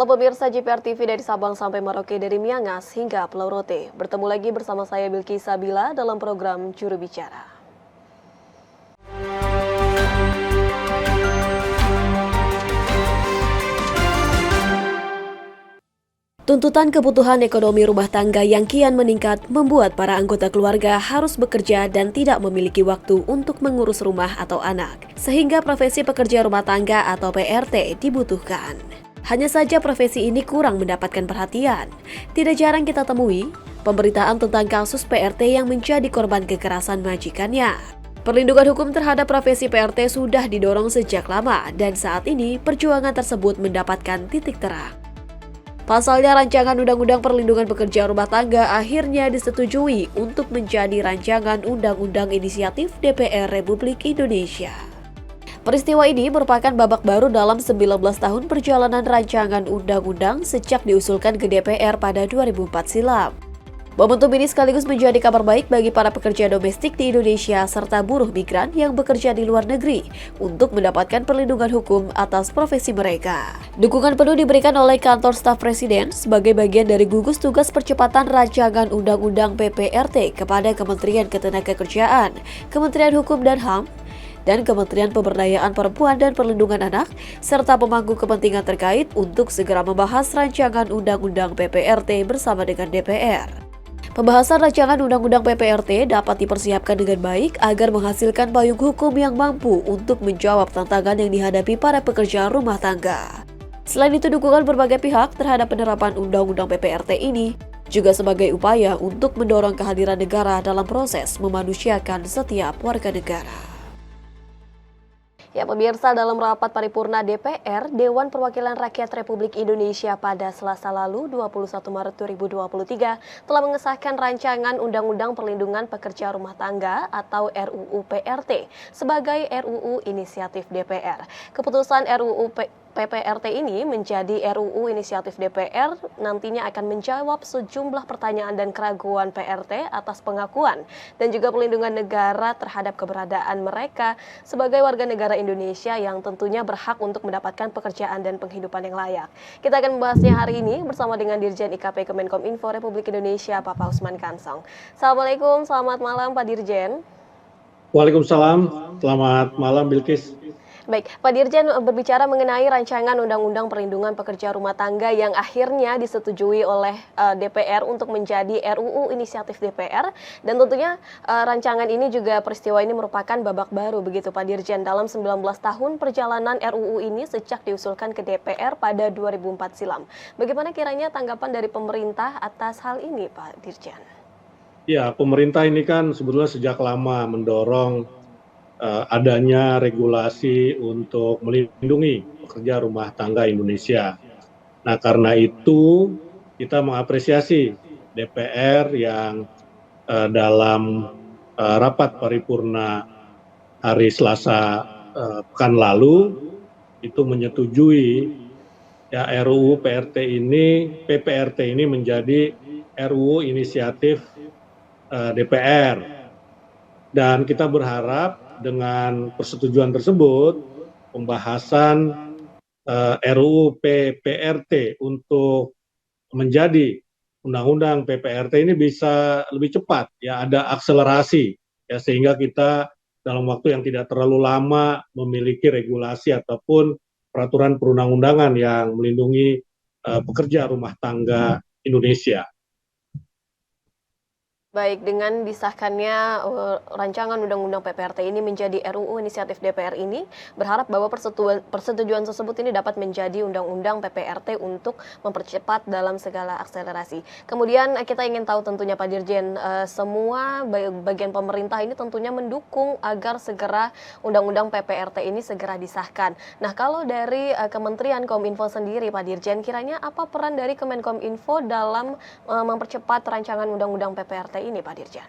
Halo pemirsa JPR TV dari Sabang sampai Merauke, dari Miangas hingga Pulau Rote. Bertemu lagi bersama saya Bilki Sabila dalam program Juru Bicara. Tuntutan kebutuhan ekonomi rumah tangga yang kian meningkat membuat para anggota keluarga harus bekerja dan tidak memiliki waktu untuk mengurus rumah atau anak, sehingga profesi pekerja rumah tangga atau PRT dibutuhkan. Hanya saja profesi ini kurang mendapatkan perhatian. Tidak jarang kita temui pemberitaan tentang kasus PRT yang menjadi korban kekerasan majikannya. Perlindungan hukum terhadap profesi PRT sudah didorong sejak lama dan saat ini perjuangan tersebut mendapatkan titik terang. Pasalnya, rancangan Undang-Undang Perlindungan Pekerja Rumah Tangga akhirnya disetujui untuk menjadi rancangan Undang-Undang Inisiatif DPR Republik Indonesia. Peristiwa ini merupakan babak baru dalam 19 tahun perjalanan rancangan undang-undang sejak diusulkan ke DPR pada 2004 silam. Momentum ini sekaligus menjadi kabar baik bagi para pekerja domestik di Indonesia serta buruh migran yang bekerja di luar negeri untuk mendapatkan perlindungan hukum atas profesi mereka. Dukungan penuh diberikan oleh Kantor Staf Presiden sebagai bagian dari gugus tugas percepatan rancangan Undang-Undang PPRT kepada Kementerian Ketenagakerjaan, Kementerian Hukum dan HAM, dan Kementerian Pemberdayaan Perempuan dan Perlindungan Anak, serta pemangku kepentingan terkait untuk segera membahas rancangan Undang-Undang PPRT bersama dengan DPR. Pembahasan rancangan Undang-Undang PPRT dapat dipersiapkan dengan baik agar menghasilkan payung hukum yang mampu untuk menjawab tantangan yang dihadapi para pekerja rumah tangga. Selain itu, dukungan berbagai pihak terhadap penerapan Undang-Undang PPRT ini juga sebagai upaya untuk mendorong kehadiran negara dalam proses memanusiakan setiap warga negara. Ya pemirsa, dalam rapat paripurna DPR, Dewan Perwakilan Rakyat Republik Indonesia pada Selasa lalu 21 Maret 2023 telah mengesahkan rancangan Undang-Undang Perlindungan Pekerja Rumah Tangga atau RUU PRT sebagai RUU Inisiatif DPR. Keputusan RUU PPRT ini menjadi RUU Inisiatif DPR nantinya akan menjawab sejumlah pertanyaan dan keraguan PRT atas pengakuan dan juga pelindungan negara terhadap keberadaan mereka sebagai warga negara Indonesia yang tentunya berhak untuk mendapatkan pekerjaan dan penghidupan yang layak. Kita akan membahasnya hari ini bersama dengan Dirjen IKP Kemenkominfo Republik Indonesia, Bapak Usman Kansong. Assalamualaikum, selamat malam Pak Dirjen. Waalaikumsalam, selamat malam Bilkis. Baik, Pak Dirjen, berbicara mengenai rancangan Undang-Undang Perlindungan Pekerja Rumah Tangga yang akhirnya disetujui oleh DPR untuk menjadi RUU Inisiatif DPR, dan tentunya rancangan ini juga peristiwa ini merupakan babak baru begitu Pak Dirjen dalam 19 tahun perjalanan RUU ini sejak diusulkan ke DPR pada 2004 silam. Bagaimana kiranya tanggapan dari pemerintah atas hal ini Pak Dirjen? Ya, pemerintah ini kan sebetulnya sejak lama mendorong adanya regulasi untuk melindungi pekerja rumah tangga Indonesia. Nah, karena itu kita mengapresiasi DPR yang dalam rapat paripurna hari Selasa pekan lalu itu menyetujui ya RUU PPRT ini menjadi RUU Inisiatif DPR. Dan kita berharap dengan persetujuan tersebut, pembahasan RUU PPRT untuk menjadi Undang-Undang PPRT ini bisa lebih cepat, ya ada akselerasi, ya sehingga kita dalam waktu yang tidak terlalu lama memiliki regulasi ataupun peraturan perundang-undangan yang melindungi pekerja rumah tangga Indonesia. Baik, dengan disahkannya rancangan Undang-Undang PPRT ini menjadi RUU Inisiatif DPR ini, berharap bahwa persetujuan tersebut ini dapat menjadi Undang-Undang PPRT untuk mempercepat dalam segala akselerasi. Kemudian kita ingin tahu tentunya Pak Dirjen, semua bagian pemerintah ini tentunya mendukung agar segera Undang-Undang PPRT ini segera disahkan. Nah, kalau dari Kementerian Kominfo sendiri Pak Dirjen, kiranya apa peran dari Kemenkominfo dalam mempercepat rancangan Undang-Undang PPRT ini Pak Dirjen?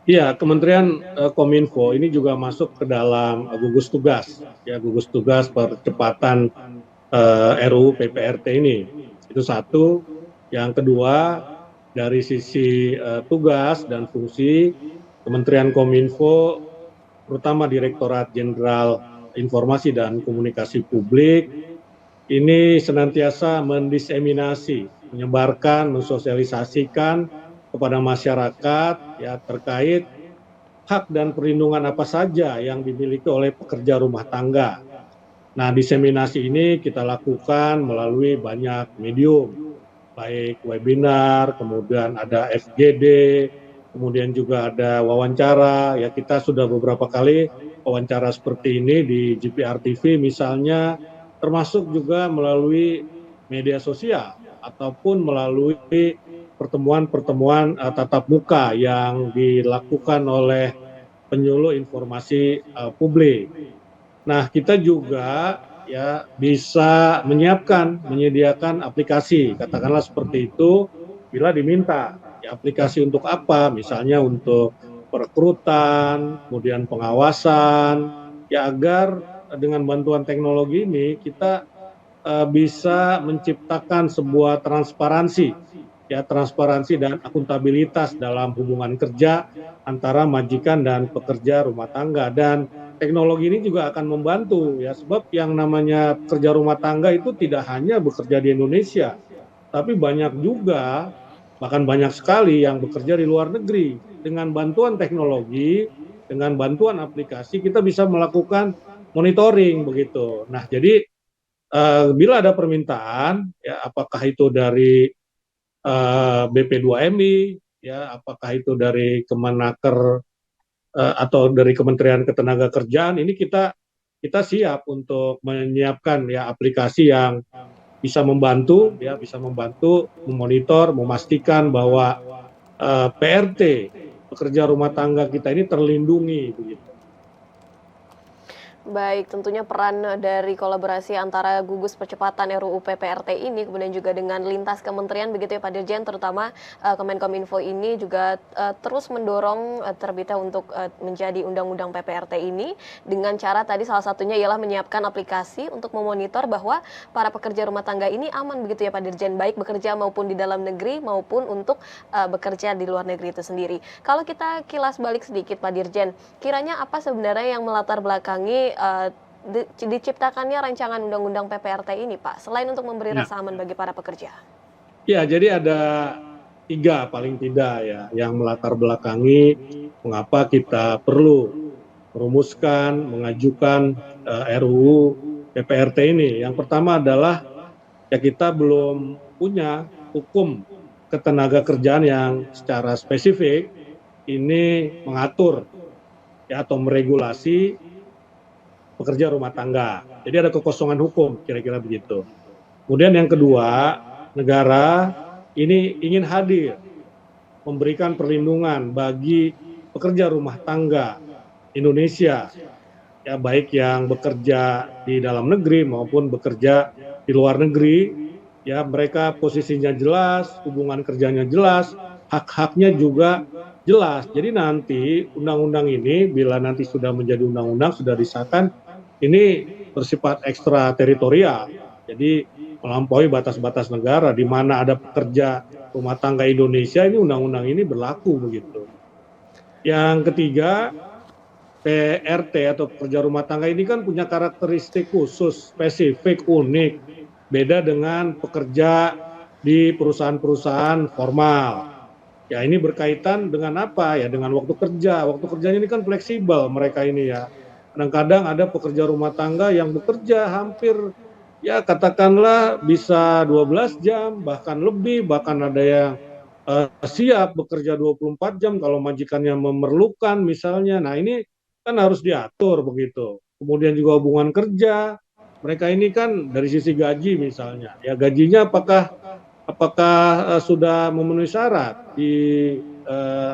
Iya, Kementerian Kominfo ini juga masuk ke dalam gugus tugas, ya gugus tugas percepatan RUU PPRT ini. Itu satu. Yang kedua, dari sisi tugas dan fungsi, Kementerian Kominfo, terutama Direktorat Jenderal Informasi dan Komunikasi Publik, ini senantiasa mendiseminasi, menyebarkan, mensosialisasikan kepada masyarakat ya terkait hak dan perlindungan apa saja yang dimiliki oleh pekerja rumah tangga. Nah, diseminasi ini kita lakukan melalui banyak medium, baik webinar, kemudian ada FGD, kemudian juga ada wawancara. Ya, kita sudah beberapa kali wawancara seperti ini di GPR TV misalnya, termasuk juga melalui media sosial ataupun melalui pertemuan-pertemuan tatap muka yang dilakukan oleh penyuluh informasi publik. Nah, kita juga ya bisa menyediakan aplikasi, katakanlah seperti itu, bila diminta. Ya, aplikasi untuk apa? Misalnya untuk perekrutan, kemudian pengawasan, ya agar dengan bantuan teknologi ini kita bisa menciptakan sebuah transparansi, ya transparansi dan akuntabilitas dalam hubungan kerja antara majikan dan pekerja rumah tangga. Dan teknologi ini juga akan membantu ya, sebab yang namanya kerja rumah tangga itu tidak hanya bekerja di Indonesia, tapi banyak juga, bahkan banyak sekali yang bekerja di luar negeri. Dengan bantuan teknologi, dengan bantuan aplikasi, kita bisa melakukan monitoring begitu. Nah, jadi bila ada permintaan, ya apakah itu dari BP2MI, ya apakah itu dari Kemenaker atau dari Kementerian Ketenagakerjaan, ini kita siap untuk menyiapkan ya aplikasi yang bisa membantu memonitor, memastikan bahwa PRT pekerja rumah tangga kita ini terlindungi begitu. Baik, tentunya peran dari kolaborasi antara gugus percepatan RUU PPRT ini kemudian juga dengan lintas kementerian begitu ya Pak Dirjen, terutama Kemenkominfo ini juga terus mendorong terbitnya untuk menjadi undang-undang PPRT ini dengan cara tadi salah satunya ialah menyiapkan aplikasi untuk memonitor bahwa para pekerja rumah tangga ini aman begitu ya Pak Dirjen, baik bekerja maupun di dalam negeri maupun untuk bekerja di luar negeri itu sendiri. Kalau kita kilas balik sedikit Pak Dirjen, kiranya apa sebenarnya yang melatar belakangi diciptakannya rancangan undang-undang PPRT ini, Pak, selain untuk memberi Ya. rasa aman bagi para pekerja? Ya, jadi ada 3 paling tidak ya yang melatar belakangi mengapa kita perlu merumuskan, mengajukan RUU PPRT ini. Yang pertama adalah ya kita belum punya hukum ketenagakerjaan yang secara spesifik ini mengatur ya atau meregulasi pekerja rumah tangga. Jadi ada kekosongan hukum, kira-kira begitu. Kemudian yang kedua, negara ini ingin hadir memberikan perlindungan bagi pekerja rumah tangga Indonesia, ya baik yang bekerja di dalam negeri maupun bekerja di luar negeri, ya mereka posisinya jelas, hubungan kerjanya jelas, hak-haknya juga jelas. Jadi nanti undang-undang ini bila nanti sudah menjadi undang-undang, sudah disahkan, ini bersifat ekstrateritorial. Jadi melampaui batas-batas negara di mana ada pekerja rumah tangga Indonesia, ini undang-undang ini berlaku begitu. Yang ketiga, PRT atau pekerja rumah tangga ini kan punya karakteristik khusus, spesifik, unik, beda dengan pekerja di perusahaan-perusahaan formal. Ya ini berkaitan dengan apa ya? Dengan waktu kerja. Waktu kerjanya ini kan fleksibel mereka ini ya. Kadang-kadang ada pekerja rumah tangga yang bekerja hampir ya katakanlah bisa 12 jam, bahkan lebih, bahkan ada yang siap bekerja 24 jam kalau majikannya memerlukan misalnya. Nah ini kan harus diatur begitu. Kemudian juga hubungan kerja, mereka ini kan dari sisi gaji misalnya, ya gajinya apakah sudah memenuhi syarat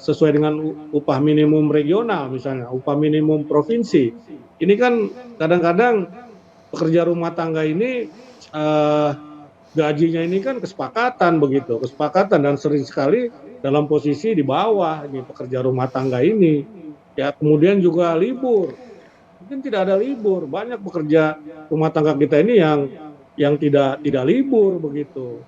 sesuai dengan upah minimum regional misalnya, upah minimum provinsi. Ini kan kadang-kadang pekerja rumah tangga ini gajinya ini kan kesepakatan begitu, kesepakatan dan sering sekali dalam posisi di bawah di pekerja rumah tangga ini. Ya kemudian juga libur, mungkin tidak ada libur, banyak pekerja rumah tangga kita ini yang tidak libur begitu.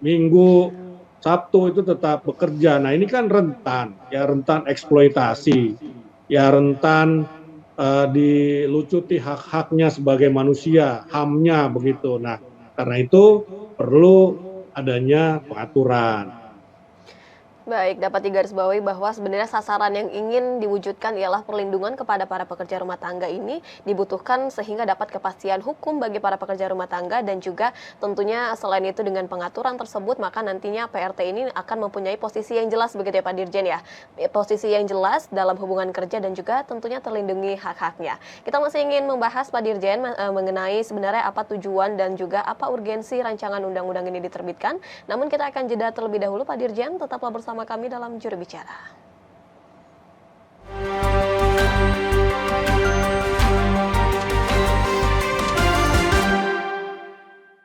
Minggu, Sabtu itu tetap bekerja. Nah ini kan rentan, ya rentan eksploitasi, ya rentan dilucuti hak-haknya sebagai manusia, HAM-nya begitu. Nah, karena itu perlu adanya pengaturan. Baik, dapat digarisbawahi bahwa sebenarnya sasaran yang ingin diwujudkan ialah perlindungan kepada para pekerja rumah tangga ini dibutuhkan sehingga dapat kepastian hukum bagi para pekerja rumah tangga, dan juga tentunya selain itu dengan pengaturan tersebut maka nantinya PRT ini akan mempunyai posisi yang jelas begitu ya Pak Dirjen ya. Posisi yang jelas dalam hubungan kerja dan juga tentunya terlindungi hak-haknya. Kita masih ingin membahas Pak Dirjen mengenai sebenarnya apa tujuan dan juga apa urgensi rancangan undang-undang ini diterbitkan. Namun kita akan jeda terlebih dahulu Pak Dirjen, tetaplah bersama kami dalam Juru Bicara.